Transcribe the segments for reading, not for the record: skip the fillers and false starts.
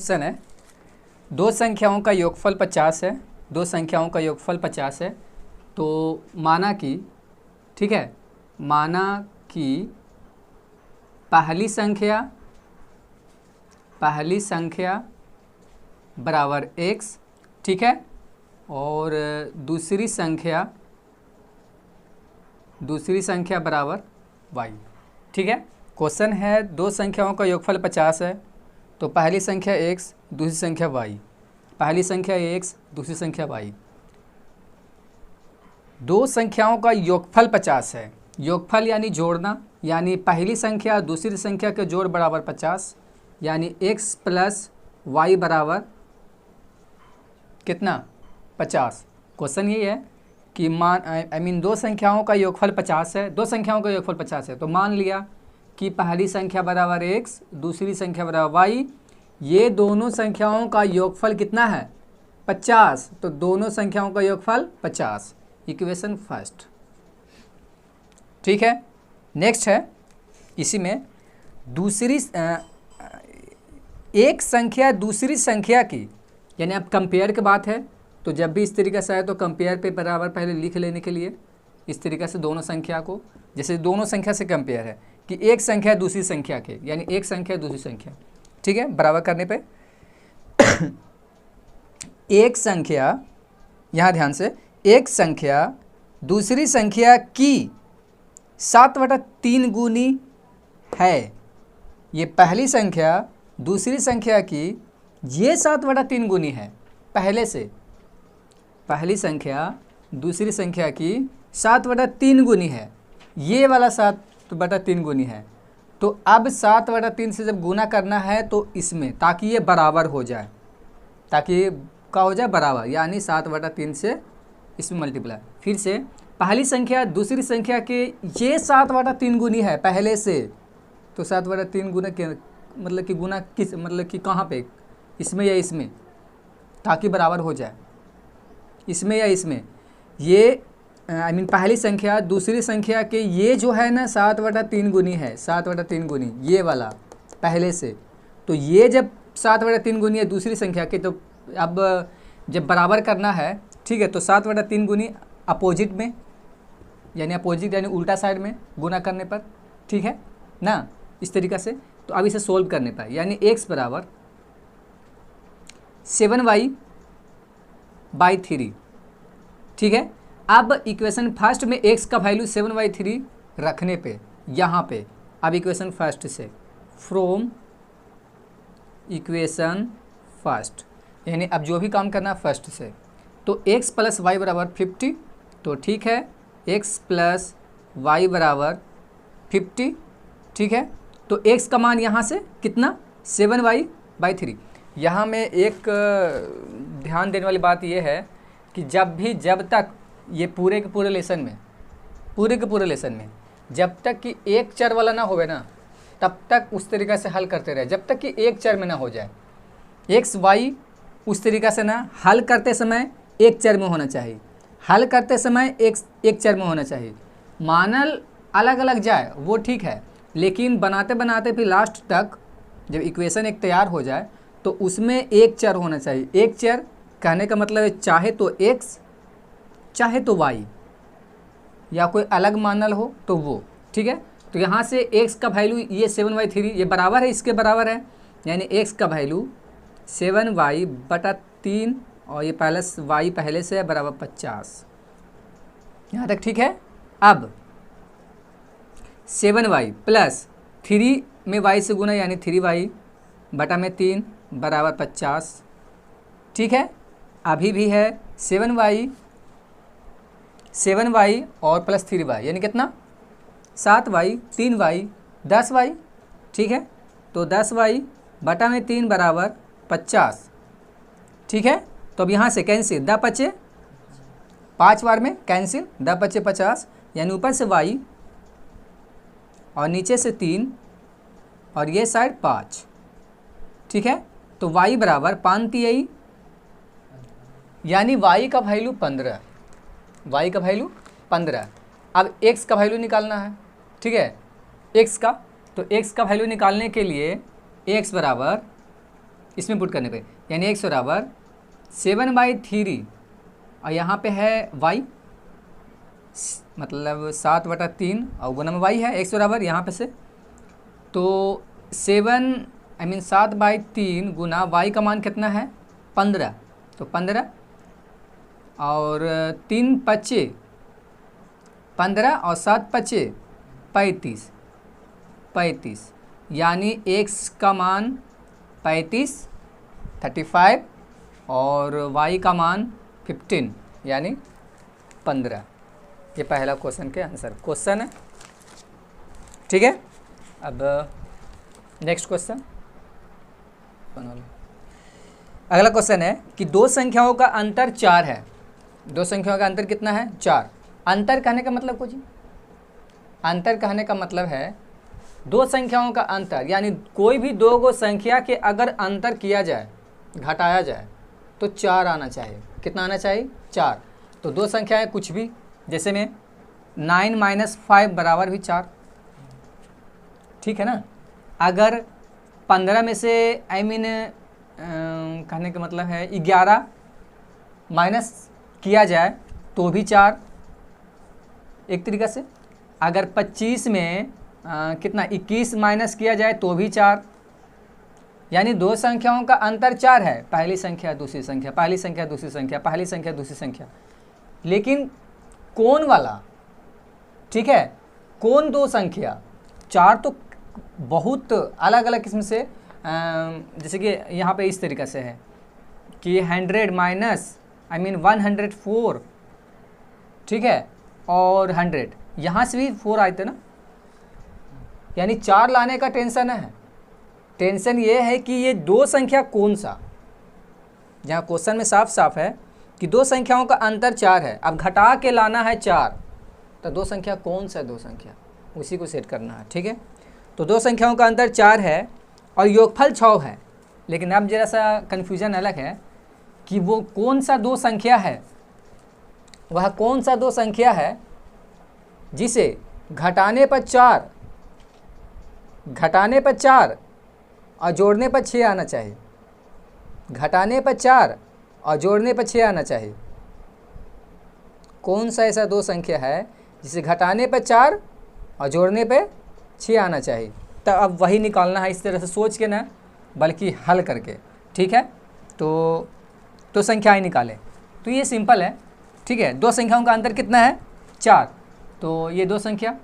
Question है, दो संख्याओं का योगफल 50 है, दो संख्याओं का योगफल 50 है। तो माना कि, ठीक है, माना कि पहली संख्या बराबर x, ठीक है, और दूसरी संख्या बराबर y, ठीक है। क्वेश्चन है दो संख्याओं का योगफल 50 है, तो पहली संख्या x, दूसरी संख्या y, पहली संख्या x, दूसरी संख्या y। दो संख्याओं का योगफल 50 है। योगफल यानी जोड़ना, यानी पहली संख्या दूसरी संख्या के जोड़ बराबर 50, यानी x प्लस y बराबर कितना, 50। क्वेश्चन ये है कि दो संख्याओं का योगफल 50 है, दो संख्याओं का योगफल 50 है। तो मान लिया कि पहली संख्या बराबर x, दूसरी संख्या बराबर y, ये दोनों संख्याओं का योगफल कितना है, 50। तो दोनों संख्याओं का योगफल 50, इक्वेशन फर्स्ट, ठीक है। नेक्स्ट है, इसी में दूसरी एक संख्या दूसरी संख्या की, यानी अब कंपेयर की बात है, तो जब भी इस तरीके से आए तो कंपेयर पे बराबर पहले लिख लेने के लिए इस तरीके से दोनों संख्या को, जैसे दोनों संख्या से कंपेयर है कि एक संख्या दूसरी संख्या के, यानी एक संख्या दूसरी संख्या, ठीक है। बराबर करने पे एक संख्या, यहाँ ध्यान से, एक संख्या दूसरी संख्या की 7/3 गुनी है। ये पहली संख्या दूसरी संख्या की ये 7/3 गुनी है पहले से। पहली संख्या दूसरी संख्या की 7/3 गुनी है, ये वाला 7/3 गुनी है। तो अब 7/3 से जब गुना करना है तो इसमें, ताकि ये बराबर हो जाए, ताकि ये क्या हो जाए, बराबर, यानी 7/3 से इसमें मल्टीप्लाई। फिर से पहली संख्या दूसरी संख्या के ये 7/3 गुनी है पहले से, तो 7/3 गुना के मतलब कि गुना किस, मतलब कि कहाँ पे, इसमें या इसमें, ताकि बराबर हो जाए, इसमें या इसमें। ये पहली संख्या दूसरी संख्या के ये जो है ना 7/3 गुनी है, 7/3 गुनी ये वाला पहले से। तो ये जब 7/3 गुनी है दूसरी संख्या के, तो अब जब बराबर करना है, ठीक है, तो 7/3 गुनी अपोजिट में, यानी अपोजिट यानी उल्टा साइड में गुना करने पर, ठीक है ना, इस तरीक़ा से। तो अब इसे सोल्व करने पर, यानी x बराबर 7y/3, ठीक है। अब इक्वेशन फर्स्ट में x का वैल्यू 7/3 रखने पे, यहाँ पे, अब इक्वेशन फर्स्ट से, फ्रॉम इक्वेशन फर्स्ट, यानी अब जो भी काम करना है फर्स्ट से। तो x प्लस वाई बराबर 50, तो ठीक है, x प्लस वाई बराबर 50, ठीक है। तो x का मान यहाँ से कितना, 7y/3। यहाँ में एक ध्यान देने वाली बात यह है कि जब तक ये पूरे के पूरे लेसन में जब तक कि एक चर वाला ना होवे ना, तब तक उस तरीक़ा से हल करते रहे, जब तक कि एक चर में ना हो जाए। x y उस तरीक़ा से ना हल करते समय एक चर में होना चाहिए, हल करते समय एक चर में होना चाहिए। मानल अलग अलग जाए वो ठीक है, लेकिन बनाते बनाते फिर लास्ट तक जब इक्वेशन एक तैयार हो जाए तो उसमें एक चर होना चाहिए। एक चर कहने का मतलब है चाहे तो x, चाहे तो y, या कोई अलग मानल हो तो वो, ठीक है। तो यहाँ से x का वैल्यू ये 7/3 ये बराबर है, इसके बराबर है, यानी x का वैल्यू 7y/3 और ये प्लस y पहले से है बराबर 50। यहाँ तक ठीक है। अब 7y प्लस 3 में y से गुना, यानी 3y/3 बराबर 50, ठीक है। अभी भी है 7y और प्लस 3y, यानी कितना, 7y, 3y, 10y, ठीक है। तो 10y/3 बराबर 50, ठीक है। तो अब यहाँ से कैंसिल, 10 × 5 बार में कैंसिल, 10 × 50, यानी ऊपर से y और नीचे से 3 और ये साइड 5, ठीक है। तो y बराबर 5 तिहाई, यानी y का वैल्यू 15, y का वैल्यू 15। अब x का वैल्यू निकालना है, ठीक है, x का। तो x का वैल्यू निकालने के लिए x बराबर इसमें पुट करने पे, यानी x बराबर 7/3 और यहाँ पे है y, मतलब 7/3 और गुना में y है, x बराबर यहाँ पे से, तो 7/3 गुना y का मान कितना है 15, तो 15 और 3 पच्चे 15 और 7 पच्चे 35, यानी x का मान 35 और y का मान 15 यानी 15। ये पहला क्वेश्चन के आंसर क्वेश्चन है, ठीक है। अब नेक्स्ट क्वेश्चन, अगला क्वेश्चन है कि दो संख्याओं का अंतर 4 है। दो संख्याओं का अंतर कितना है 4। अंतर कहने का मतलब कुछ, अंतर कहने का मतलब है दो संख्याओं का अंतर, यानी कोई भी दो गो संख्या के अगर अंतर किया जाए, घटाया जाए, तो 4 आना चाहिए। कितना आना चाहिए 4। तो दो संख्याएं कुछ भी, जैसे में 9 - 5 बराबर भी 4, ठीक है ना। अगर 15 में से कहने का मतलब है 11 माइनस किया जाए तो भी 4, एक तरीक़ा से। अगर 25 में कितना 21 माइनस किया जाए तो भी 4, यानी दो संख्याओं का अंतर 4 है, पहली संख्या दूसरी संख्या, पहली संख्या दूसरी संख्या, पहली संख्या दूसरी संख्या। लेकिन कौन वाला, ठीक है, कौन दो संख्या 4 तो बहुत अलग अलग किस्म से, जैसे कि यहाँ पे इस तरीक़े से है कि 100 माइनस 104, ठीक है, और 100, यहाँ से भी 4 आए थे ना, यानी 4 लाने का टेंशन है। टेंशन ये है कि ये दो संख्या कौन सा, जहाँ क्वेश्चन में साफ साफ है कि दो संख्याओं का अंतर 4 है, अब घटा के लाना है 4, तो दो संख्या कौन सा, दो संख्या उसी को सेट करना है, ठीक है। तो दो संख्याओं का अंतर 4 है और योगफल 6 है, लेकिन अब जरा सा कन्फ्यूजन अलग है कि वो कौन सा दो संख्या है, वह कौन सा दो संख्या है जिसे घटाने पर 4 और जोड़ने पर 6 आना चाहिए। घटाने पर 4 और जोड़ने पर 6 आना चाहिए। कौन सा ऐसा दो संख्या है जिसे घटाने पर 4 और जोड़ने पे 6 आना चाहिए। तो अब वही निकालना है, इस तरह से सोच के ना, बल्कि हल करके, ठीक है। तो संख्याएं निकालें, तो ये सिंपल है, ठीक है। दो संख्याओं का अंतर कितना है 4, तो ये दो संख्या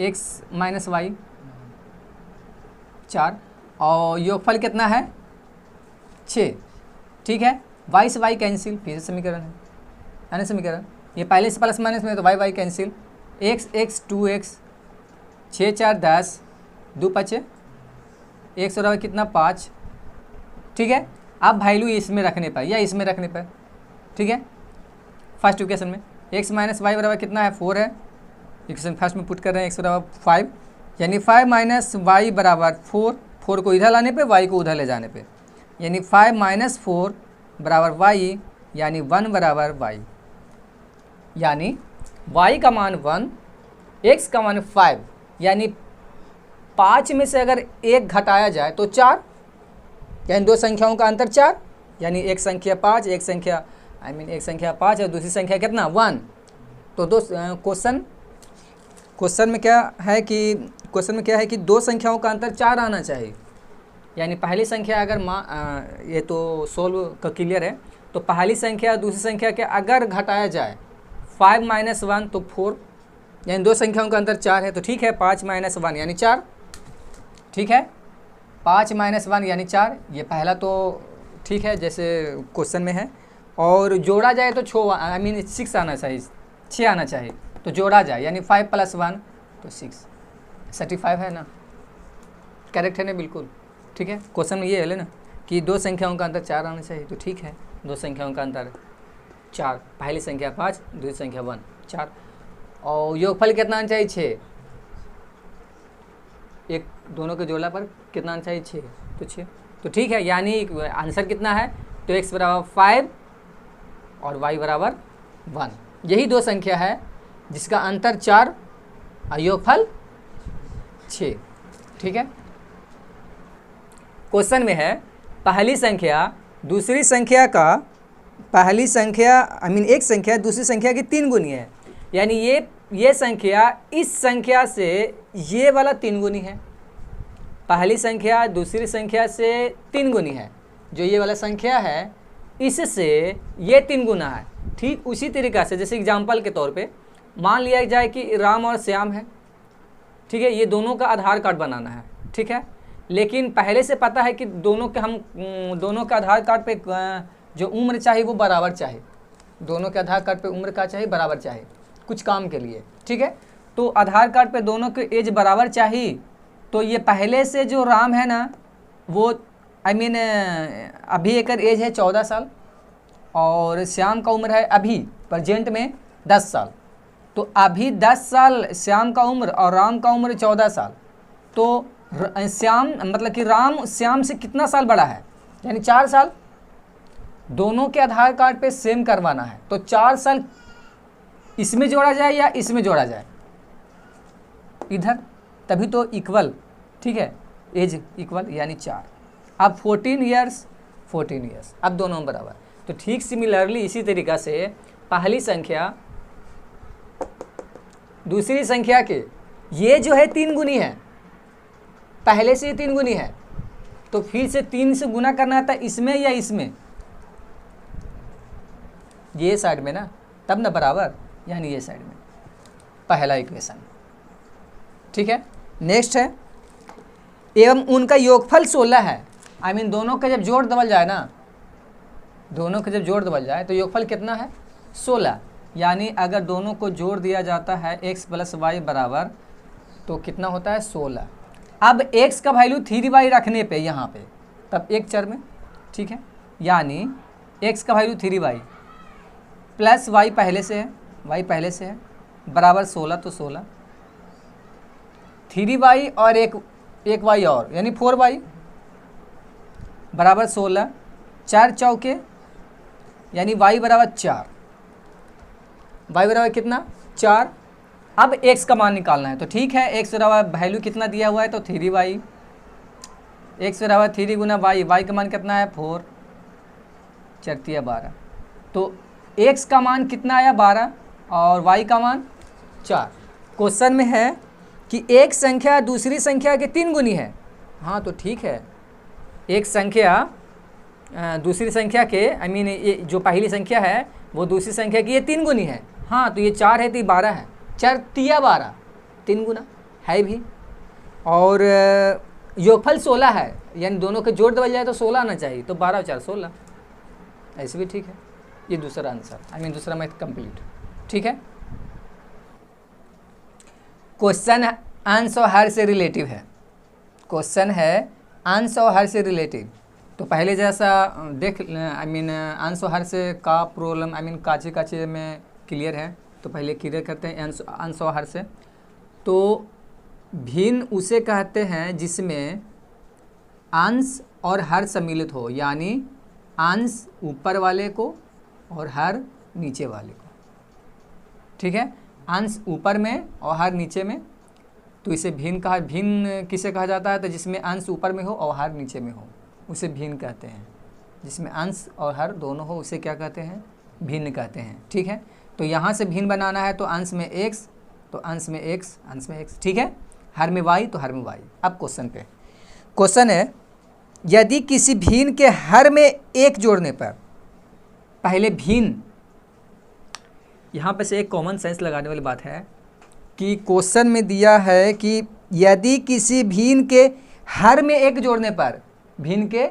x माइनस वाई 4 और योगफल कितना है 6, ठीक है। y से y कैंसिल, फिर से समीकरण है ना समीकरण, ये पहले से प्लस माइनस में, तो y cancel, x 2x 6 4 10 2 5 x बराबर कितना 5, ठीक है। अब वैल्यू इसमें रखने पर या इसमें रखने पर, ठीक है। फर्स्ट इक्वेशन में x माइनस वाई बराबर कितना है 4 है, इक्वेशन फर्स्ट में पुट कर रहे हैं, x बराबर 5, यानी 5 माइनस वाई बराबर 4 को इधर लाने पे, y को उधर ले जाने पे, यानी 5 माइनस 4 बराबर y, यानी 1 बराबर y, यानी y का मान 1, x का मान 5, यानी 5 में से अगर एक घटाया जाए तो 4, यानी दो संख्याओं का अंतर 4, यानी एक संख्या 5, एक संख्या एक संख्या 5 और दूसरी संख्या कितना 1। तो दो क्वेश्चन में क्या है कि दो संख्याओं का अंतर 4 आना चाहिए, यानी पहली संख्या अगर ये तो सोल्व का क्लियर है, तो पहली संख्या दूसरी संख्या के अगर घटाया जाए 5 माइनस 1 तो 4, यानी दो संख्याओं का अंतर 4 है, तो ठीक है 5 माइनस 1 यानी 4, ठीक है। 5 माइनस 1 यानी 4, ये पहला तो ठीक है जैसे क्वेश्चन में है। और जोड़ा जाए तो 6 आना चाहिए, 6 आना चाहिए, तो जोड़ा जाए यानी 5 + 1 तो 6, 35 है ना, करेक्ट है ना, बिल्कुल ठीक है। क्वेश्चन में ये है ना कि दो संख्याओं का अंतर 4 आना चाहिए, तो ठीक है, दो संख्याओं का अंतर 4, पहली संख्या 5, दूसरी संख्या 1 4, और योगफल कितना आना चाहिए 6, एक दोनों के जोड़ा पर कितना आना चाहिए 6, तो 6, तो ठीक है, यानी आंसर कितना है, तो x बराबर 5 और y बराबर 1, यही दो संख्या है जिसका अंतर 4 और योगफल 6, ठीक है। क्वेश्चन में है पहली संख्या दूसरी संख्या का पहली संख्या एक संख्या दूसरी संख्या की 3 गुनी है, यानी ये संख्या इस संख्या से ये वाला 3 गुनी है। पहली संख्या दूसरी संख्या से 3 गुनी है, जो ये वाला संख्या है इससे ये 3 गुना है। ठीक उसी तरीक़ा से जैसे एग्जाम्पल के तौर पे मान लिया जाए कि राम और श्याम है, ठीक है, ये दोनों का आधार कार्ड बनाना है, ठीक है, लेकिन पहले से पता है कि दोनों के आधार कार्ड पे जो उम्र चाहिए वो बराबर चाहिए, दोनों के आधार कार्ड पे उम्र का चाहिए बराबर चाहिए कुछ काम के लिए, ठीक है। तो आधार कार्ड पे दोनों के एज बराबर चाहिए, तो ये पहले से जो राम है ना वो अभी एक एज है 14 साल और श्याम का उम्र है अभी प्रेजेंट में 10 साल। तो अभी 10 साल श्याम का उम्र और राम का उम्र 14 साल। तो श्याम मतलब कि राम श्याम से कितना साल बड़ा है, यानी 4 साल। दोनों के आधार कार्ड पे सेम करवाना है, तो 4 साल इसमें जोड़ा जाए या इसमें जोड़ा जाए, इधर, तभी तो इक्वल, ठीक है, एज इक्वल यानी 4। अब 14 ईयर्स अब दोनों बराबर। तो ठीक सिमिलरली इसी तरीक़ा से पहली संख्या दूसरी संख्या के ये जो है 3 गुनी है, पहले से 3 गुनी है, तो फिर से 3 से गुना करना था इसमें या इसमें, ये साइड में ना, तब ना बराबर, यानी ये साइड में, पहला इक्वेशन, ठीक है। नेक्स्ट है एवं उनका योगफल 16 है। दोनों का जब जोड़ दबल जाए ना, दोनों का जब जोड़ दबल जाए तो योगफल कितना है 16, यानी अगर दोनों को जोड़ दिया जाता है x + y बराबर, तो कितना होता है 16। अब x का वैल्यू 3y रखने पे यहाँ पे तब एक चर में, ठीक है, यानी x का वैल्यू 3y प्लस y पहले से है बराबर 16, तो 16 3y और एक y और यानी 4y बराबर 16, 4 चौके यानी y बराबर 4, y बराबर कितना 4। अब x का मान निकालना है, तो ठीक है, x बराबर वैल्यू कितना दिया हुआ है तो 3y, x बराबर 3 गुना y का मान कितना है 4, 4 12, तो x का मान कितना आया 12 और y का मान 4। क्वेश्चन में है कि एक संख्या दूसरी संख्या के 3 गुनी है। हाँ तो ठीक है, एक संख्या दूसरी संख्या के ये जो पहली संख्या है वो दूसरी संख्या की ये 3 गुनी है। हाँ तो ये 4 है तो ये 12 है, 4 तिया 12, 3 गुना है भी, और योगफल 16 है, यानी दोनों के जोड़ दबल जाए तो 16 आना चाहिए, तो 12 और 4 16, ऐसे भी ठीक है। ये दूसरा आंसर दूसरा मैथ कंप्लीट, ठीक है। क्वेश्चन अंश और हर से रिलेटिव है, क्वेश्चन है अंश और हर से रिलेटिव। तो पहले जैसा देख अंश और हर से का प्रॉब्लम काचे में क्लियर है, तो पहले क्लियर करते हैं अंश और हर से। तो भिन्न उसे कहते हैं जिसमें अंश और हर सम्मिलित हो, यानी अंश ऊपर वाले को और हर नीचे वाले को, ठीक है, अंश ऊपर में और हर नीचे में, तो इसे भिन्न किसे कहा जाता है, तो जिसमें अंश ऊपर में हो और हर नीचे में हो उसे भिन्न कहते हैं। जिसमें अंश और हर दोनों हो उसे क्या कहते हैं, भिन्न कहते हैं, ठीक है। तो यहाँ से भिन्न बनाना है तो अंश में x, तो अंश में x, ठीक है, हर में y तो हर में y। अब क्वेश्चन है यदि किसी भिन्न के हर में 1 जोड़ने पर, पहले भिन्न, यहाँ पे से एक कॉमन सेंस लगाने वाली बात है कि क्वेश्चन में दिया है कि यदि किसी भिन्न के हर में 1 जोड़ने पर, भिन्न के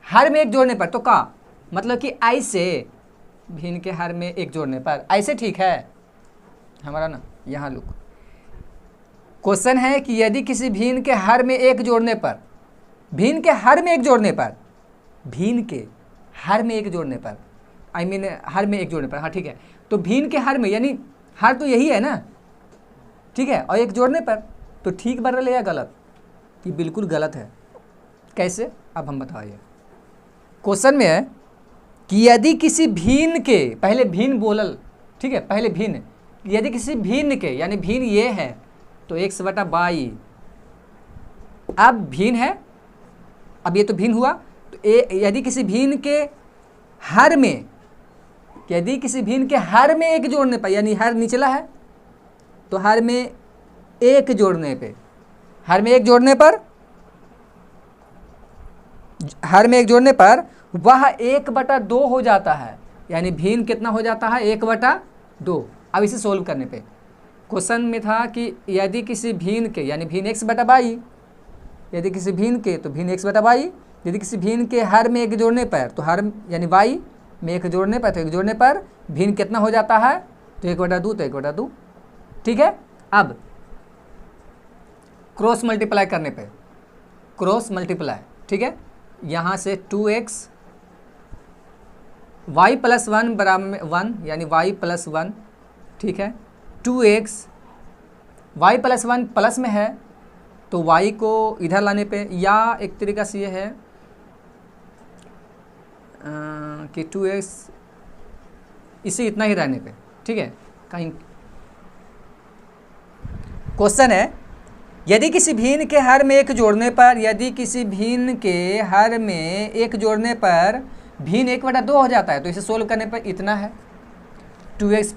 हर में 1 जोड़ने पर, तो का मतलब कि ऐसे भिन्न के हर में 1 जोड़ने पर, ऐसे ठीक है हमारा ना, यहाँ लुक। क्वेश्चन है कि यदि किसी भिन्न के हर में 1 जोड़ने पर, भिन्न के हर में 1 जोड़ने पर, भिन्न के हर में 1 जोड़ने पर, हर में 1 जोड़ने पर, हाँ ठीक है। तो भिन्न के हर में यानी हर तो यही है ना, ठीक है, और 1 जोड़ने पर, तो ठीक बन रहा है या गलत, ये बिल्कुल गलत है। कैसे, अब हम बताइए। क्वेश्चन में है कि यदि किसी भिन्न के, पहले भिन्न बोलल, ठीक है, पहले भिन्न, यदि किसी भिन्न के, यानी भिन्न ये है तो x/y, अब भिन्न है, अब ये तो भिन्न हुआ तो यदि किसी भिन्न के हर में, यदि किसी भिन्न के हर में एक जोड़ने पर, यानी हर निचला है तो हर में एक जोड़ने पे, हर में एक जोड़ने पर, हर में एक जोड़ने पर वह 1/2 हो जाता है, यानी भिन्न कितना हो जाता है 1/2। अब इसे सोल्व करने पे क्वेश्चन में था कि यदि किसी भिन्न के, यानी भिन्न x/y, यदि किसी भिन्न के तो भिन्न x/y, यदि किसी भिन्न के हर में एक जोड़ने पर तो हर यानी y में एक जोड़ने पर, तो एक जोड़ने पर भिन्न कितना हो जाता है तो 1/2, तो 1/2। ठीक है, अब क्रॉस मल्टीप्लाई करने पे, क्रॉस मल्टीप्लाई, ठीक है, यहाँ से 2x y + 1 बराबर 1, यानी y + 1, ठीक है, 2x y + 1 प्लस में है तो y को इधर लाने पे, या एक तरीका से ये है कि 2x इसे इतना ही रहने पे, ठीक है। कहीं क्वेश्चन है यदि किसी भिन्न के हर में एक जोड़ने पर, यदि किसी भिन्न के हर में एक जोड़ने पर भिन्न 1/2 हो जाता है, तो इसे सोल्व करने पर इतना है 2x,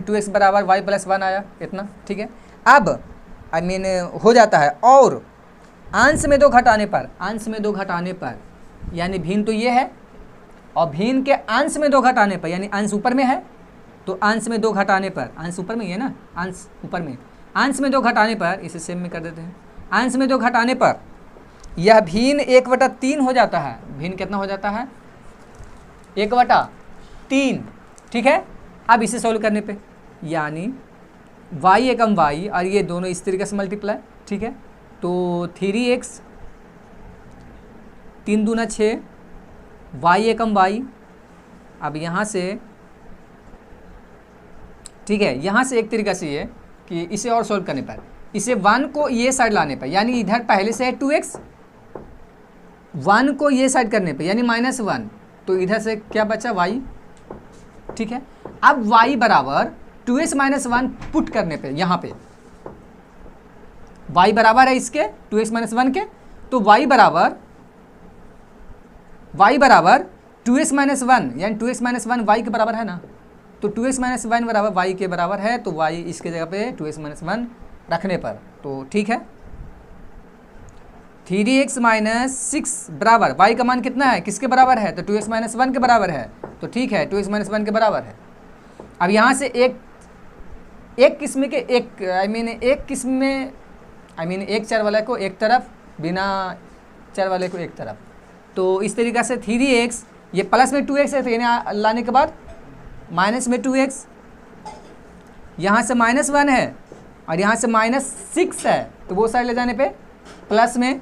2x बराबर y + 1 आया इतना, ठीक है। अब हो जाता है, और अंश में 2 घटाने पर, अंश में 2 घटाने पर, यानी भिन्न तो ये है, और भिन्न के अंश में 2 घटाने पर, यानी अंश ऊपर में है तो अंश में 2 घटाने पर, अंश ऊपर में ही है ना, अंश ऊपर में, अंश में 2 घटाने पर, इसे सेम में कर देते हैं, अंश में 2 घटाने पर यह भिन्न 1/3 हो जाता है। भिन्न कितना हो जाता है 1/3, ठीक है। अब इसे सोल्व करने पे, यानी y एकम y, और ये दोनों इस तरीके से मल्टीप्लाई, ठीक है, तो 3x 3 दूना 6, y एकम y। अब यहाँ से, ठीक है, यहाँ से एक तरीका से ये कि इसे और सोल्व करने पर, इसे 1 को ये साइड लाने पर, यानी इधर पहले से है 2x, 1 को ये साइड करने पे, यानी -1, तो इधर से क्या बचा y, ठीक है। अब y बराबर 2x - 1 पुट करने पे, यहाँ पे y बराबर है इसके 2x - 1 के, तो y बराबर 2x - 1, यानी 2x - 1 y के बराबर है ना, तो 2x - 1 बराबर y के बराबर है, तो y इसके जगह पे 2x - 1 रखने पर, तो ठीक है। 3x - 6 बराबर y का मान कितना है, किसके बराबर है, तो 2x - 1 के बराबर है, तो ठीक है 2x - 1 के बराबर है। अब यहाँ से एक किस्म के एक किस्म में एक चर वाले को एक तरफ, बिना चर वाले को एक तरफ, तो इस तरीक़ा से 3x, ये प्लस में 2x है तो यानी लाने के बाद माइनस में 2x, यहाँ से -1 है और यहाँ से -6 है, तो वो साइड ले जाने पे प्लस में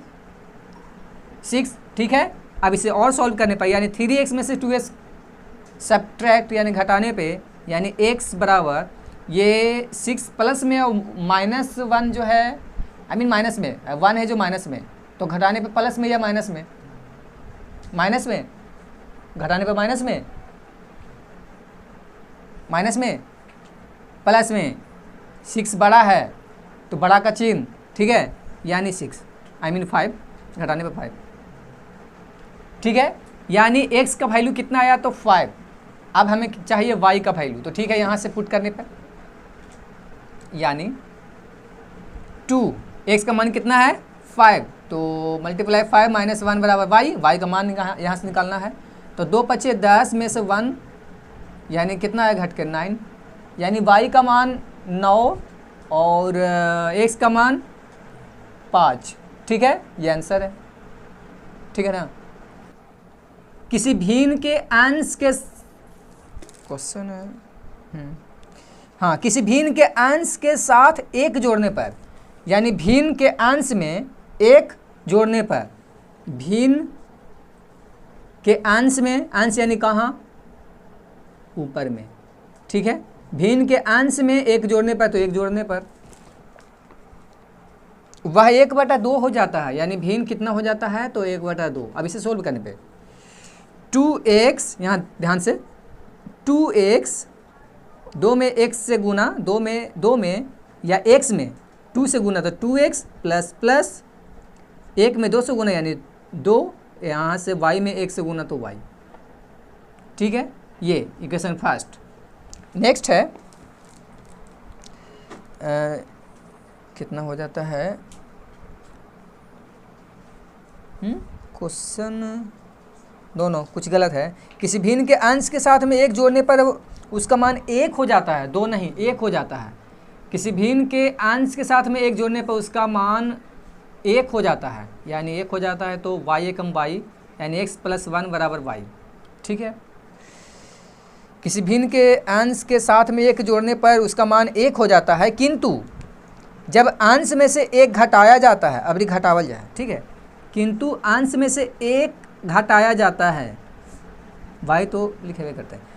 6, ठीक है। अब इसे और सॉल्व करने पर, यानी 3x में से 2x सब्ट्रैक्ट, यानी घटाने पे, यानी x बराबर ये 6 प्लस में और -1 जो है, माइनस में 1 है जो माइनस में, तो घटाने पे प्लस में या माइनस में, माइनस में घटाने पे माइनस में प्लस में, 6 बड़ा है तो बड़ा का चिन्ह, ठीक है, यानी 6 5 घटाने पे 5, ठीक है, यानी x का वैल्यू कितना आया तो 5। अब हमें चाहिए y का वैल्यू, तो ठीक है, यहाँ से पुट करने पर, यानी 2, x का मान कितना है 5, तो मल्टीप्लाई 5 - 1 बराबर y का मान यहाँ से निकालना है, तो 2 × 5 = 10 में से 1, यानी कितना है घट के 9, यानी y का मान 9 और x का मान 5, ठीक है, ये आंसर है, ठीक है ना। किसी भिन्न के अंश के, क्वेश्चन है, हाँ, किसी भिन्न के अंश के साथ एक जोड़ने पर, यानी भिन्न के अंश में एक जोड़ने पर, भिन्न के अंश में, अंश यानी कहाँ ऊपर में, ठीक है, भिन्न के अंश में एक जोड़ने पर, तो एक जोड़ने पर वह 1/2 हो जाता है, यानी भिन्न कितना हो जाता है तो 1/2। अब इसे सोल्व करने पे 2x, यहाँ ध्यान से, 2x 2 में x से गुना, 2 में या x में 2 से गुना, तो 2x प्लस 1 में 2 से गुना, यानी 2 यहाँ से y में 1 से गुना तो y, ठीक है। ये इक्वेशन फर्स्ट। नेक्स्ट है कितना हो जाता है क्वेश्चन दोनों कुछ गलत है। किसी भिन्न के अंश के साथ में 1 जोड़ने पर उसका मान 1 हो जाता है, 2 नहीं 1 हो जाता है। किसी भिन्न के अंश के साथ में 1 जोड़ने पर उसका मान 1 हो जाता है, यानी 1 हो जाता है तो y एकम y यानी x + 1 बराबर y, ठीक है। किसी भिन्न के अंश के साथ में 1 जोड़ने पर उसका मान 1 हो जाता है, किंतु जब अंश में से 1 घटाया जाता है, अभी घटावल जाए, ठीक है, किंतु अंश में से 1 घटाया जाता है, y तो लिखे हुए करते हैं।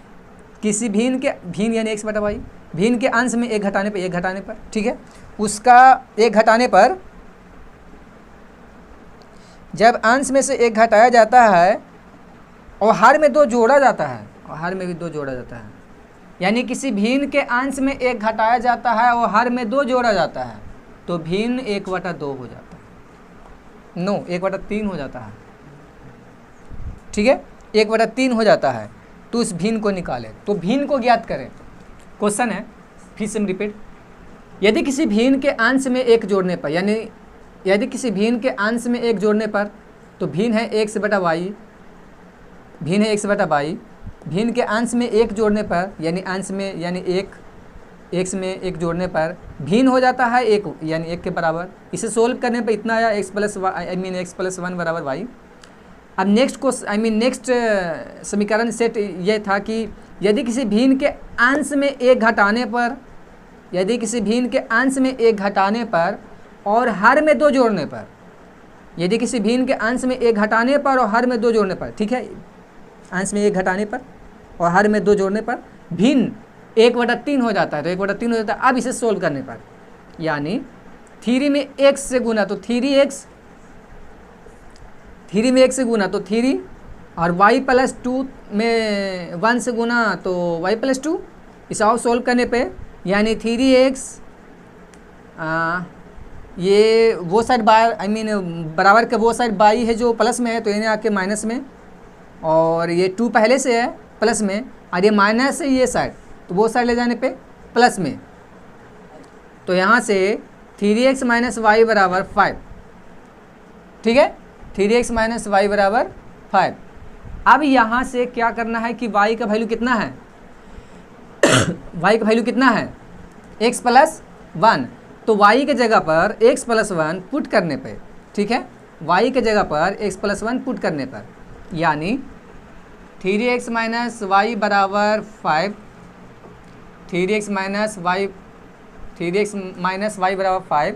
किसी भिन्न यानी x बटा y, भिन्न के अंश में 1 घटाने पर 1 घटाने पर, ठीक है, उसका 1 घटाने पर जब अंश में से 1 घटाया जाता है और हर में 2 जोड़ा जाता है, और हर में भी 2 जोड़ा जाता है, यानी किसी भिन्न के अंश में 1 घटाया जाता है और हर में 2 जोड़ा जाता है, तो भिन्न 1/2 हो जाता है, नो 1/3 हो जाता है, ठीक है, 1/3 हो जाता है। तो उस भिन्न को निकालें, तो भिन्न को ज्ञात करें। क्वेश्चन है फिर से रिपीट, यदि किसी भिन्न के अंश में 1 जोड़ने पर, यानी यदि किसी भिन्न के अंश में 1 जोड़ने पर, तो भिन्न है x/y, भिन्न है x/y, भिन्न के अंश में 1 जोड़ने पर यानी अंश में यानी 1 x में 1 जोड़ने पर भिन्न हो जाता है 1 यानी 1 के बराबर। इसे सोल्व करने पर इतना आया x + 1 बराबर y। अब नेक्स्ट समीकरण सेट ये था कि यदि किसी भिन्न के अंश में 1 घटाने पर, यदि किसी भिन्न के अंश में 1 घटाने पर और हर में 2 जोड़ने पर, यदि किसी भिन्न के अंश में 1 घटाने पर और हर में 2 जोड़ने पर, ठीक है, अंश में 1 घटाने पर और हर में 2 जोड़ने पर भिन्न 1/3 हो जाता है, तो 1/3 हो जाता है। अब इसे सोल्व करने पर यानी 3 में x से गुना तो 3x, 3 में 1 से गुना तो 3 और y + 2 में 1 से गुना तो y + 2। इसे और सोल्व करने पे यानी 3x ये वो साइड बराबर के वो साइड बाई है जो प्लस में है, तो यानी आपके माइनस में, और ये 2 पहले से है प्लस में, और ये माइनस है ये साइड, तो वो साइड ले जाने पे प्लस में, तो यहाँ से 3x - y बराबर 5, ठीक है, 3x - y बराबर 5। अब यहाँ से क्या करना है कि y का वैल्यू कितना है y का वैल्यू कितना है x + 1, तो y के जगह पर x + 1 पुट करने पे, ठीक है, y के जगह पर x + 1 पुट करने पर यानी 3x - y बराबर 5, 3x - y बराबर 5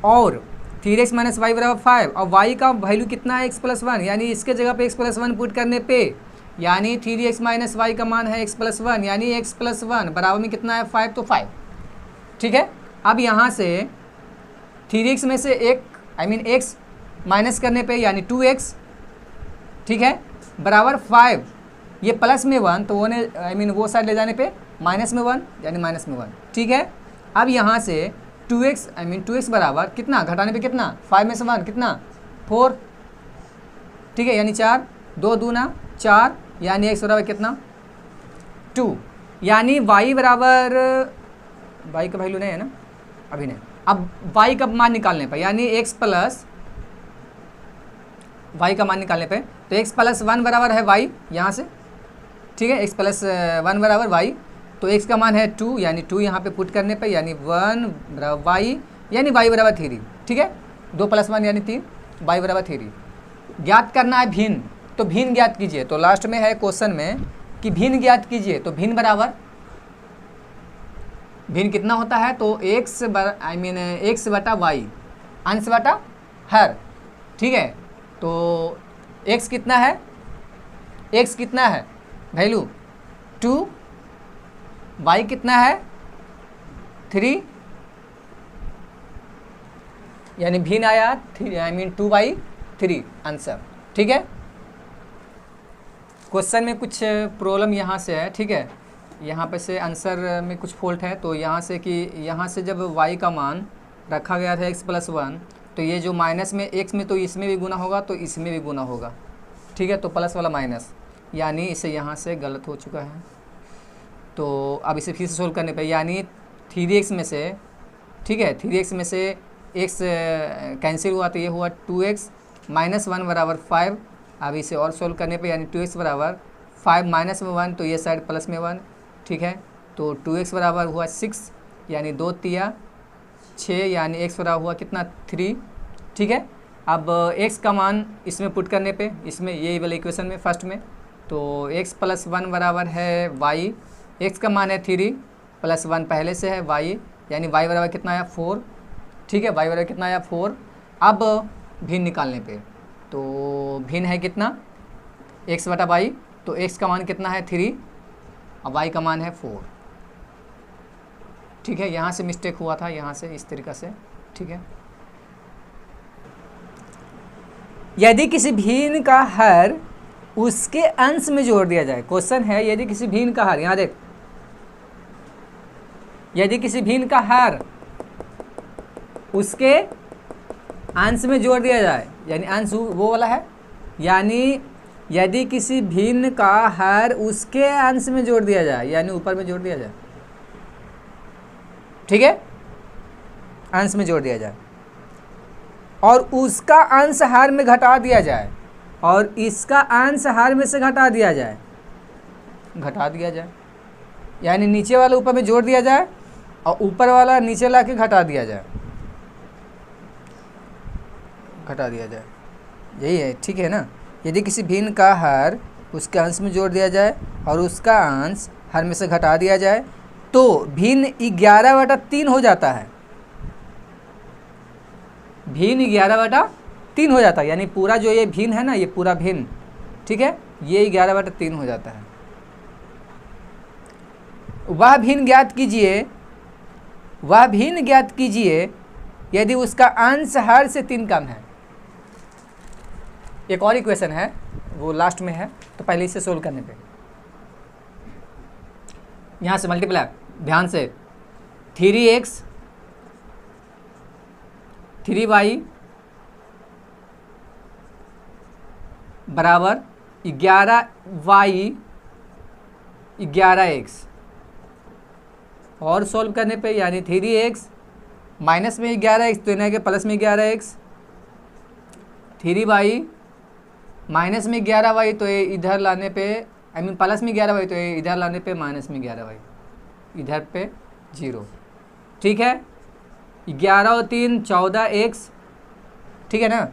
और 3x - y बराबर 5 और y का वैल्यू कितना है x + 1, यानी इसके जगह पे x + 1 पुट करने पे यानी 3x - y का मान है x + 1, यानी x + 1 बराबर में कितना है 5, तो 5, ठीक है। अब यहाँ से 3x में से x माइनस करने पे यानी 2x, ठीक है, बराबर 5, ये प्लस में 1 तो वो साइड ले जाने पे माइनस में 1 यानी माइनस में 1, ठीक है। अब यहाँ से 2x बराबर कितना, घटाने पे कितना, 5 में से 1 कितना 4, ठीक है, यानी 4, 2 दूना 4 यानी x बराबर कितना 2, यानी y बराबर, y का वैल्यू नहीं है ना अभी नहीं, अब y का मान निकालने पर यानी x प्लस y का मान निकालने पे तो x + 1 बराबर है y यहाँ से, ठीक है, x + 1 बराबर y, तो x का मान है 2 यानी 2 यहाँ पे पुट करने पे यानी 1 बराबर y यानी y बराबर 3, ठीक है, 2 + 1 यानी 3, y बराबर 3। ज्ञात करना है भिन्न, तो भिन्न ज्ञात कीजिए, तो लास्ट में है क्वेश्चन में कि भिन्न ज्ञात कीजिए, तो भिन्न बराबर भिन्न कितना होता है तो x बटा y अंश बटा हर, ठीक है, तो x कितना है, x कितना है वैल्यू 2, y कितना है 3, यानी भिन्न आया 2/3 आंसर, ठीक है। क्वेश्चन में कुछ प्रॉब्लम यहाँ से है, ठीक है, यहाँ पे से आंसर में कुछ फॉल्ट है, तो यहाँ से कि यहाँ से जब y का मान रखा गया था x + 1, तो ये जो माइनस में x में तो इसमें भी गुना होगा तो इसमें भी गुना होगा, ठीक है, तो प्लस वाला माइनस, यानी इसे यहाँ से गलत हो चुका है। तो अब इसे फिर से सोल्व करने पे, यानी 3x में से, ठीक है, 3x में से x कैंसिल हुआ तो ये हुआ 2x माइनस 1 बराबर 5। अब इसे और सोल्व करने पे, यानी 2x बराबर 5 माइनस में 1, तो ये साइड प्लस में 1, ठीक है। तो 2x बराबर हुआ 6, यानी 2 तिया 6, यानी x बराबर हुआ कितना 3, ठीक है। अब x का मान इसमें पुट करने पे, इसमें ये वाले इक्वेशन में फर्स्ट में, तो x प्लस 1 बराबर है y, x का मान है 3 प्लस 1 पहले से है y, यानी y बराबर कितना आया 4, ठीक है, y बराबर कितना आया 4। अब भिन्न निकालने पे, तो भिन्न है कितना x बटा y, तो x का मान कितना है 3, अब y का मान है 4, ठीक है। यहाँ से मिस्टेक हुआ था, यहाँ से इस तरीक़ा से, ठीक है। यदि किसी भिन्न का हर उसके अंश में जोड़ दिया जाए, क्वेश्चन है यदि किसी भिन्न का हर, यहाँ देख, यदि किसी भिन्न का हर उसके अंश में जोड़ दिया जाए, यानी अंश वो वाला है, यानी यदि किसी भिन्न का हर उसके अंश में जोड़ दिया जाए, यानी ऊपर में जोड़ दिया जाए, ठीक है, अंश में जोड़ दिया जाए, और उसका अंश हर में घटा दिया जाए, और इसका अंश हर में से घटा दिया जाए, यानी नीचे वाला ऊपर में जोड़ दिया जाए और ऊपर वाला नीचे ला के घटा दिया जाए, यही है, ठीक है ना। यदि किसी भिन्न का हर उसके अंश में जोड़ दिया जाए और उसका अंश हर में से घटा दिया जाए, तो भिन्न 11/3 हो जाता है, भिन्न 11/3 हो जाता है, यानी पूरा जो ये भिन्न है ना, ये पूरा भिन्न, ठीक है, ये 11/3 हो जाता है। वह भिन्न ज्ञात कीजिए यदि उसका अंश हर से 3 कम है। एक और इक्वेशन है, वो लास्ट में है, तो पहले इसे सोल्व करने पे, यहाँ से मल्टीप्लाई, ध्यान से, 3x 3y बराबर 11y 11x, और सोल्व करने पे, यानी 3x माइनस में 11x, तो इन्हें के प्लस में 11x, 3y माइनस में 11y, तो ये इधर लाने पे, आई मीन प्लस में 11y, तो ये इधर लाने पे माइनस में 11y, इधर पे 0, ठीक है। 11 और 3 14x, ठीक है ना,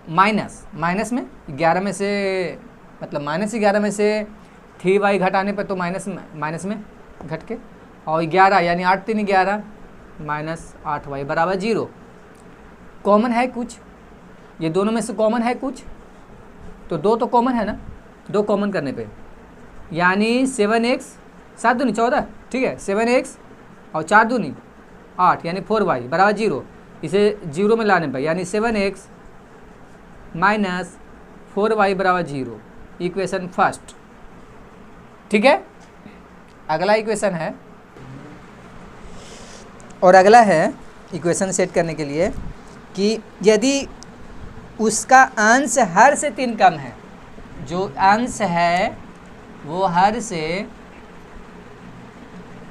माइनस में 11 में से, मतलब माइनस 11 में से 3y घटाने पर, तो माइनस में घट के, और 11 यानी 8 3 11 माइनस 8y बराबर 0। कॉमन है कुछ, ये दोनों में से कॉमन है कुछ, तो 2 तो कॉमन है ना, 2 कॉमन करने पे, यानी 7x 7 दूनी 14, ठीक है, 7x और 4 दूनी 8, यानी 4y बराबर 0। इसे 0 में लाने पर, यानी 7x माइनस 4y बराबर 0, इक्वेशन फर्स्ट, ठीक है। अगला इक्वेशन है, और अगला है इक्वेशन सेट करने के लिए कि यदि उसका अंश हर से 3 कम है, जो अंश है वो हर से,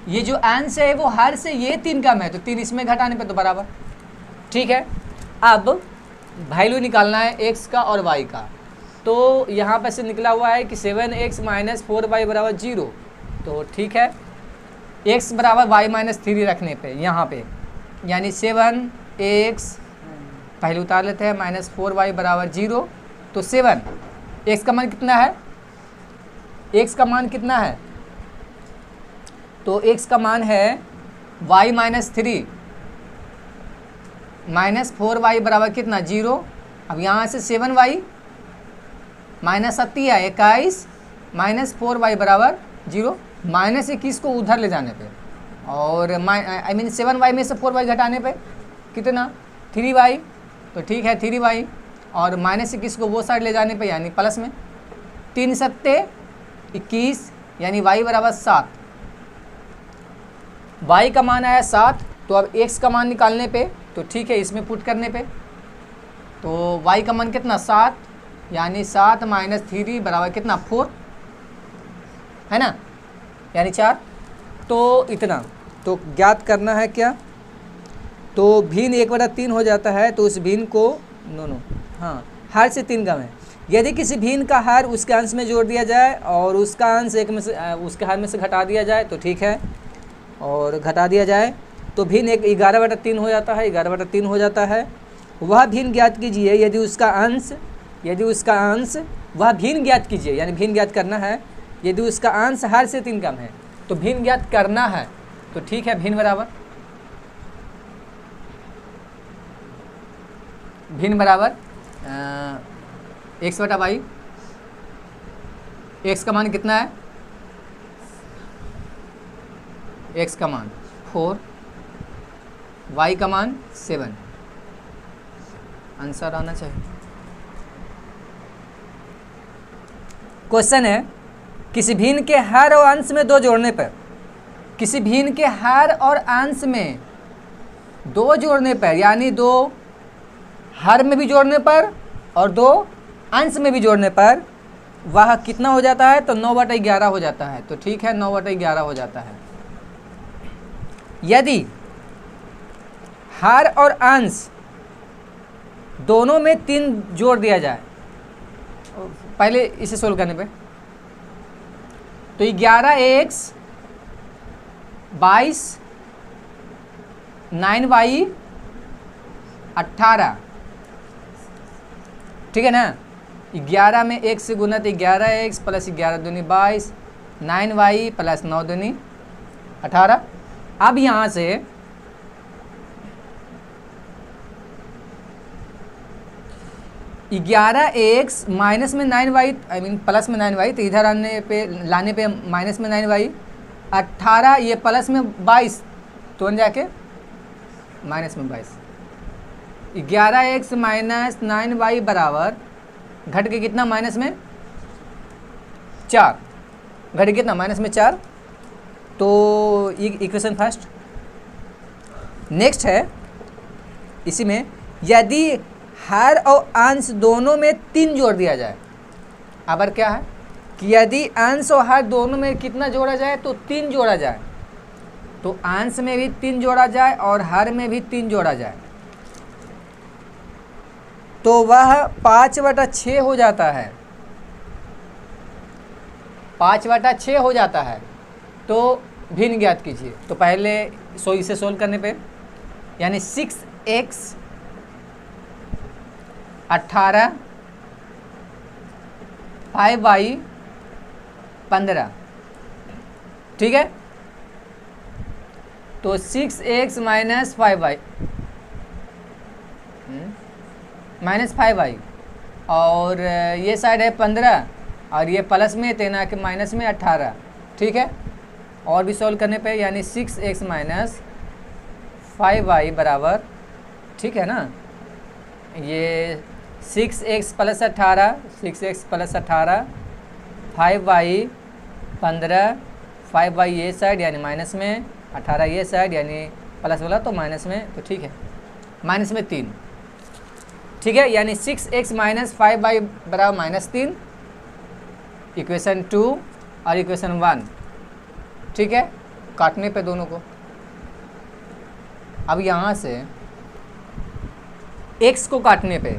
ये जो अंश है वो हर से ये 3 कम है, तो 3 इसमें घटाने पे तो बराबर, ठीक है। अब वैल्यू निकालना है x का और y का, तो यहाँ पर से निकला हुआ है कि 7x माइनस 4y बराबर 0, तो ठीक है, x बराबर y माइनस 3 रखने पे यहाँ पे, यानी 7x पहले उतार लेते हैं, माइनस 4y बराबर 0, तो 7, x का मान कितना है, x का मान कितना है, तो x का मान है y माइनस 3 माइनस 4y बराबर कितना 0। अब यहाँ से 7y माइनस 21 माइनस 4y बराबर 0, माइनस 21 को उधर ले जाने पे, और आई मीन 7y में से 4y घटाने पे कितना 3y, तो ठीक है 3y, और माइनस 21 को वो साइड ले जाने पे, यानी प्लस में 3 सत्ते 21, यानी y बराबर 7, y का मान आया 7। तो अब x का मान निकालने पे, तो ठीक है इसमें पुट करने पे, तो y का मान कितना 7, यानी 7 माइनस 3 बराबर कितना 4 है ना, यानी 4। तो इतना तो ज्ञात करना है क्या, तो भिन्न 1/3 हो जाता है, तो उस भिन्न को हाँ हर से 3 कम है। यदि किसी भिन्न का हर उसके अंश में जोड़ दिया जाए और उसका अंश एक में से उसके हर में से घटा दिया जाए तो ठीक है, और घटा दिया जाए तो भिन्न 11/3 हो जाता है, 11/3 हो जाता है। वह भिन्न ज्ञात कीजिए यदि उसका अंश वह भिन्न ज्ञात कीजिए, यानी भिन्न ज्ञात करना है यदि उसका अंश हर से 3 कम है, तो भिन्न ज्ञात करना है तो ठीक है, भिन्न बराबर x/y। x का मान कितना है, x का मान 4, y का मान 7। आंसर आना चाहिए। क्वेश्चन है किसी भिन्न के हर और अंश में 2 जोड़ने पर, किसी भिन्न के हर और अंश में 2 जोड़ने पर, यानी 2 हर में भी जोड़ने पर और 2 अंश में भी जोड़ने पर वह कितना हो जाता है, तो 9/11 हो जाता है। तो ठीक है, 9/11 हो जाता है। यदि हर और अंश दोनों में 3 जोड़ दिया जाए, पहले इसे सोल्व करने पे तो 11x 22 9y 18, ठीक है ना। 11 में 1 से गुना तो 11x प्लस 11 दूनी 22, 9y प्लस 9 दूनी 18। अब यहाँ से ग्यारह एक्स माइनस में 9y प्लस में 9y, तो इधर लाने पे माइनस में 9y, 18 ये प्लस में 22 तो जाके माइनस में 22। 11x माइनस 9y बराबर घट के कितना, माइनस में 4, घट के कितना, माइनस में 4। तो इक्वेशन फर्स्ट। नेक्स्ट है इसी में, यदि हर और अंश दोनों में 3 जोड़ दिया जाए। अब क्या है कि यदि अंश और हर दोनों में कितना जोड़ा जाए, तो 3 जोड़ा जाए, तो अंश में भी 3 जोड़ा जाए और हर में भी 3 जोड़ा जाए, तो वह 5/6 हो जाता है, 5/6 हो जाता है। तो भिन्न ज्ञात कीजिए। तो पहले इसे सोल्व करने पे यानी 6x 18 5y 15, ठीक है। तो 6x minus 5y minus 5y, और ये साइड है 15 और ये प्लस में तेना के माइनस में 18, ठीक है। और भी सॉल्व करने पे यानी 6x माइनस 5y बराबर, ठीक है ना, ये 6x plus 18, 6x plus 18, 5y 15, 5y ये साइड यानी माइनस में, 18 ये साइड यानी प्लस वाला तो माइनस में, तो ठीक है, माइनस में 3, ठीक है। यानी 6x माइनस 5y बराबर -3, इक्वेशन 2 और इक्वेशन 1, ठीक है। काटने पे दोनों को, अब यहाँ से x को काटने पे,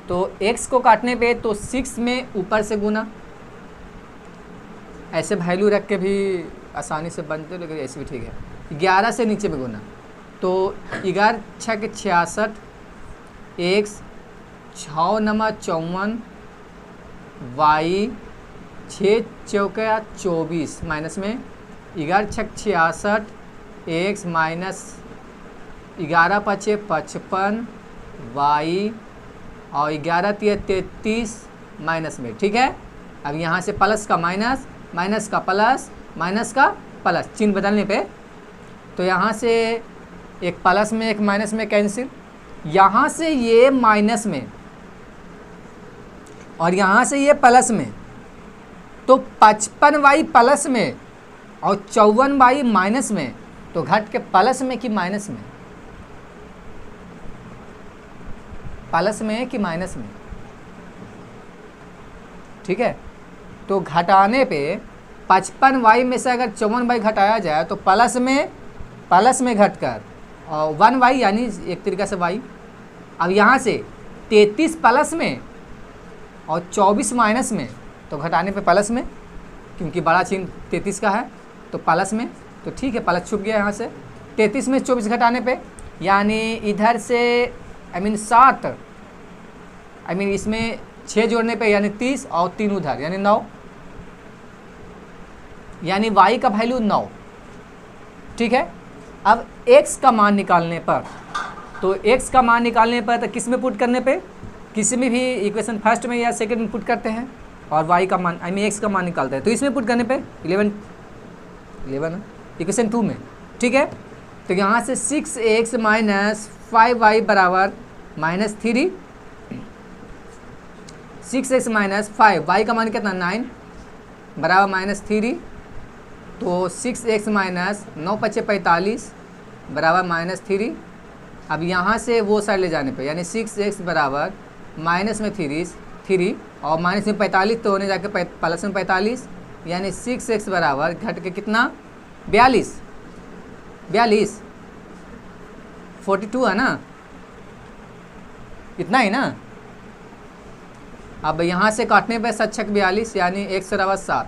तो x को काटने पे तो 6 में ऊपर से गुना, ऐसे वैल्यू रख के भी आसानी से बनते, लेकिन ऐसे भी ठीक है। 11 से नीचे में गुना, तो 11 6 66, x 6 9 54, y 6 चौका 24 माइनस में 11 6 66, x माइनस 11 5 55, y और 11 33 माइनस में, ठीक है। अब यहाँ से प्लस का माइनस, माइनस का प्लस, माइनस का प्लस, चिन्ह बदलने पे तो यहाँ से एक प्लस में एक माइनस में कैंसिल, यहाँ से ये माइनस में और यहाँ से ये प्लस में, तो 55y प्लस में और 54y माइनस में, तो घट के प्लस में कि माइनस में, प्लस में कि माइनस में, ठीक है। तो घटाने पे 55y में से अगर 54y घटाया जाए तो प्लस में घटकर और 1y यानी एक तरीक़ा से y। अब यहाँ से 33 प्लस में और 24 माइनस में, तो घटाने पे प्लस में, क्योंकि बड़ा चिन्ह 33 का है तो प्लस में, तो ठीक है प्लस छुप गया यहाँ से। 33 में 24 घटाने पे यानी इधर से 7, इसमें 6 जोड़ने पे यानी 30 और 3 उधर यानी 9, यानी y का वैल्यू 9, ठीक है। अब x का मान निकालने पर, तो x का मान निकालने पर तो किस में पुट करने पे, किसी में भी इक्वेशन फर्स्ट में या सेकंड में पुट करते हैं और y का मान x का मान निकालते हैं, तो इसमें पुट करने पे 11 इक्वेशन 2 में, ठीक है। तो यहाँ से 6x माइनस 5y बराबर -3, 6x माइनस 5, y का मान कितना 9 बराबर -3, तो 6x माइनस 9 × 5 = 45 बराबर -3। अब यहाँ से वो साइड ले जाने पे यानी 6x बराबर माइनस में 3 और माइनस में 45 तो होने जाके प्लस में 45, यानी 6x बराबर घट के कितना 42 42 है ना, इतना ही ना। अब यहाँ से काटने पे 7×42 यानी x बराबर 7,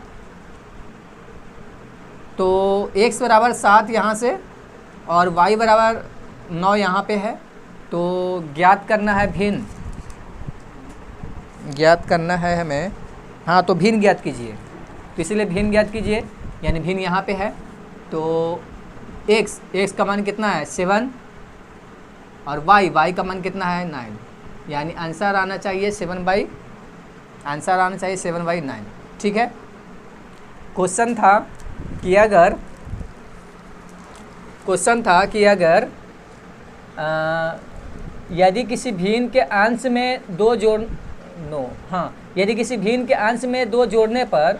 तो x बराबर 7 यहाँ से और y बराबर 9 यहाँ पे है, तो ज्ञात करना है भिन्न, ज्ञात करना है हमें। हाँ, तो भिन्न ज्ञात कीजिए, तो इसलिए भिन्न ज्ञात कीजिए, यानी भिन्न यहाँ पे है। तो x का मान कितना है 7 और y का मान कितना है 9, यानी आंसर आना चाहिए 7/9, ठीक है। क्वेश्चन था कि अगर यदि किसी भिन्न के अंश में यदि किसी भिन्न के अंश में 2 जोड़ने पर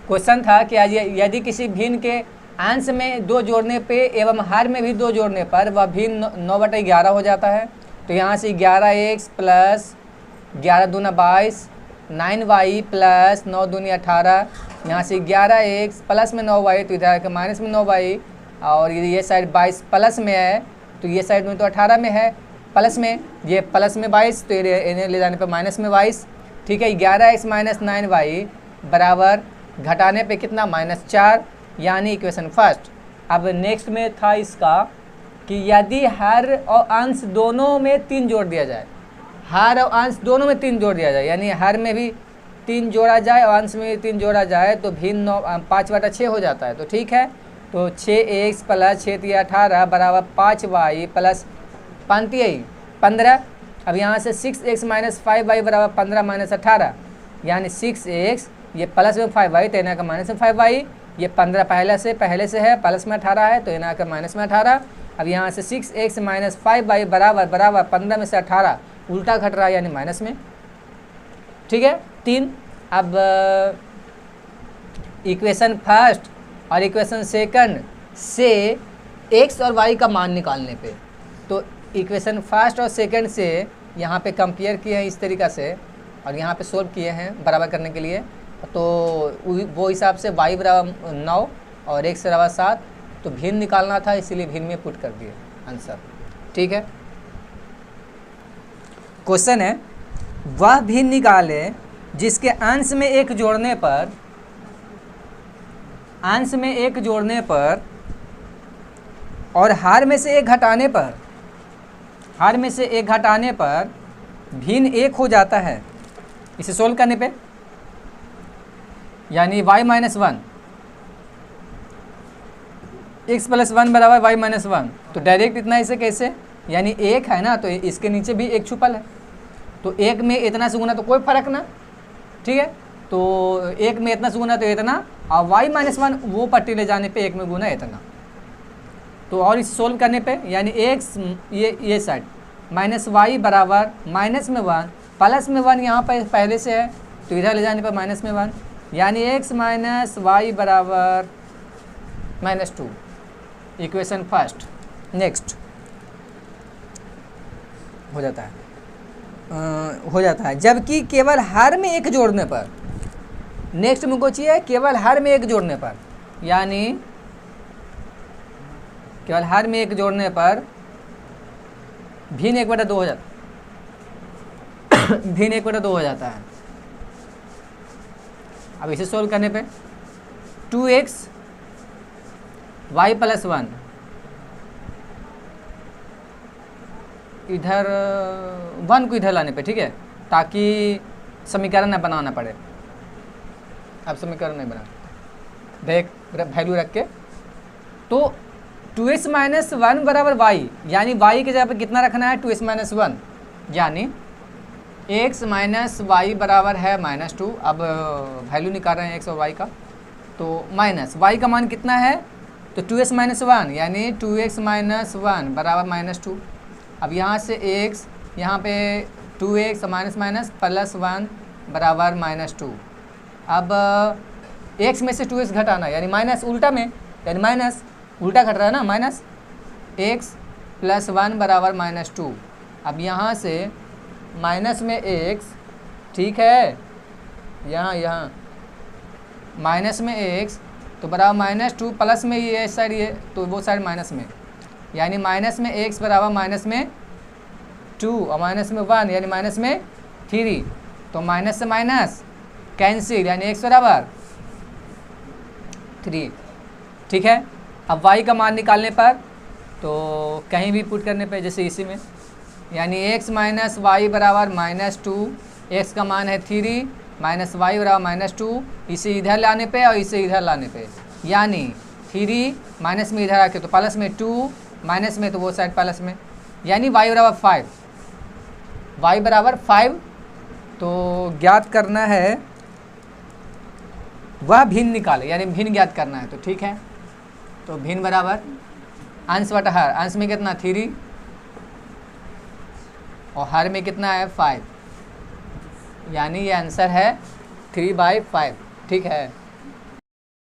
क्वेश्चन था कि यदि किसी भिन्न के अंश में 2 जोड़ने पे एवं हर में भी 2 जोड़ने पर वह भिन्न 9/11 हो जाता है। तो यहाँ से 11x प्लस 11 दूना 22, 9y प्लस 9 दूनी 18, यहाँ से 11x प्लस में 9y तो इधर के माइनस में 9y, और ये साइड 22 प्लस में है तो ये साइड में तो 18 में है प्लस में, ये प्लस में 22 तो इन्हें ले जाने पर माइनस में 22, ठीक है। 11x माइनस 9y बराबर घटाने पे कितना -4, यानी इक्वेशन फर्स्ट। अब नेक्स्ट में था इसका कि यदि हर और अंश दोनों में 3 जोड़ दिया जाए, हर और अंश दोनों में 3 जोड़ दिया जाए, यानी हर में भी 3 जोड़ा जाए और अंश में भी 3 जोड़ा जाए तो भिन्न 5/6 हो जाता है, तो ठीक है। तो 6x प्लस 6 × 18 बराबर 5y प्लस 15। अब यहाँ से 6x माइनस 5y बराबर 15 माइनस 18, यानी 6x ये प्लस में 5y तो इन्हें का माइनस में 5y, ये 15 पहले से है, प्लस में 18 है तो इन्हें का माइनस में 18। अब यहाँ से 6x माइनस 5y बराबर 15 में से 18 उल्टा घट रहा है यानी माइनस में, ठीक है 3। अब इक्वेशन फर्स्ट और इक्वेशन सेकंड से x और y का मान निकालने पे, तो इक्वेशन फर्स्ट और सेकंड से यहाँ पे कंपेयर किए हैं इस तरीक़ा से और यहाँ पे सोल्व किए हैं बराबर करने के लिए, तो वो हिसाब से y बराबर 9 और x बराबर 7, तो भिन्न निकालना था इसीलिए भिन्न में पुट कर दिए आंसर, ठीक है। क्वेश्चन है वह भिन्न निकाले जिसके अंश में 1 जोड़ने पर और हर में से 1 घटाने पर भिन्न 1 हो जाता है। इसे सोल्व करने पे यानी y माइनस 1, x प्लस 1 बराबर y माइनस 1, तो डायरेक्ट इतना इसे कैसे, यानी 1 है ना तो इसके नीचे भी 1 छुपल है, तो 1 में इतना से गुना तो कोई फर्क ना, ठीक है। तो 1 में इतना से गुना तो इतना, और y माइनस 1 वो पट्टी ले जाने पे 1 में गुना इतना, तो और इसे सोल्व करने पे यानी x ये साइड माइनस y बराबर माइनस में 1 प्लस में 1 यहाँ पर पहले से है तो इधर ले जाने पर माइनस में 1, यानी x माइनस y बराबर -2 इक्वेशन फर्स्ट, नेक्स्ट हो जाता है जबकि केवल हर में एक जोड़ने पर, नेक्स्ट मुझको चाहिए केवल हर में एक जोड़ने पर, यानी केवल हर में एक जोड़ने पर भिन्न 1/2 हो जाता भिन्न 1/2 हो जाता है। अब इसे सोल्व करने पे 2x y + 1 इधर 1 को इधर लाने पे, ठीक है, ताकि समीकरण न बनाना पड़े। अब समीकरण नहीं बना, देख वैल्यू रख के, तो 2x - 1 बराबर y, यानी y की जगह पे कितना रखना है 2x - 1, यानी x - y बराबर है -2। अब वैल्यू निकाल रहे हैं x और y का, तो माइनस y का मान कितना है, तो 2x - 1 यानी 2x - 1 बराबर -2। अब यहाँ से x, यहाँ पे 2x माइनस प्लस 1 बराबर -2। अब x में से 2x घटाना, यानी माइनस उल्टा में, यानी माइनस उल्टा घट रहा है ना, माइनस x + 1 बराबर -2। अब यहाँ से माइनस में x, ठीक है, यहाँ माइनस में x तो बराबर -2, प्लस में ये साइड, ये तो वो साइड माइनस में, यानी माइनस में x बराबर -2 और माइनस में 1 यानी -3, तो माइनस से माइनस कैंसिल, यानी x बराबर 3, ठीक है। अब y का मान निकालने पर, तो कहीं भी पुट करने पे, जैसे इसी में, यानी x - y बराबर -2, x का मान है 3 माइनस y बराबर -2, इसे इधर लाने पे और इसे इधर लाने पे, यानी 3 माइनस में इधर आके तो प्लस में 2, माइनस में तो वो साइड प्लस में, यानी y बराबर 5, y बराबर 5। तो ज्ञात करना है वह भिन्न निकाले, यानी भिन्न ज्ञात करना है, तो ठीक है। तो भिन्न बराबर अंश बटा हर, अंश में कितना 3 और हर में कितना है 5, यानी ये आंसर है 3/5, ठीक है।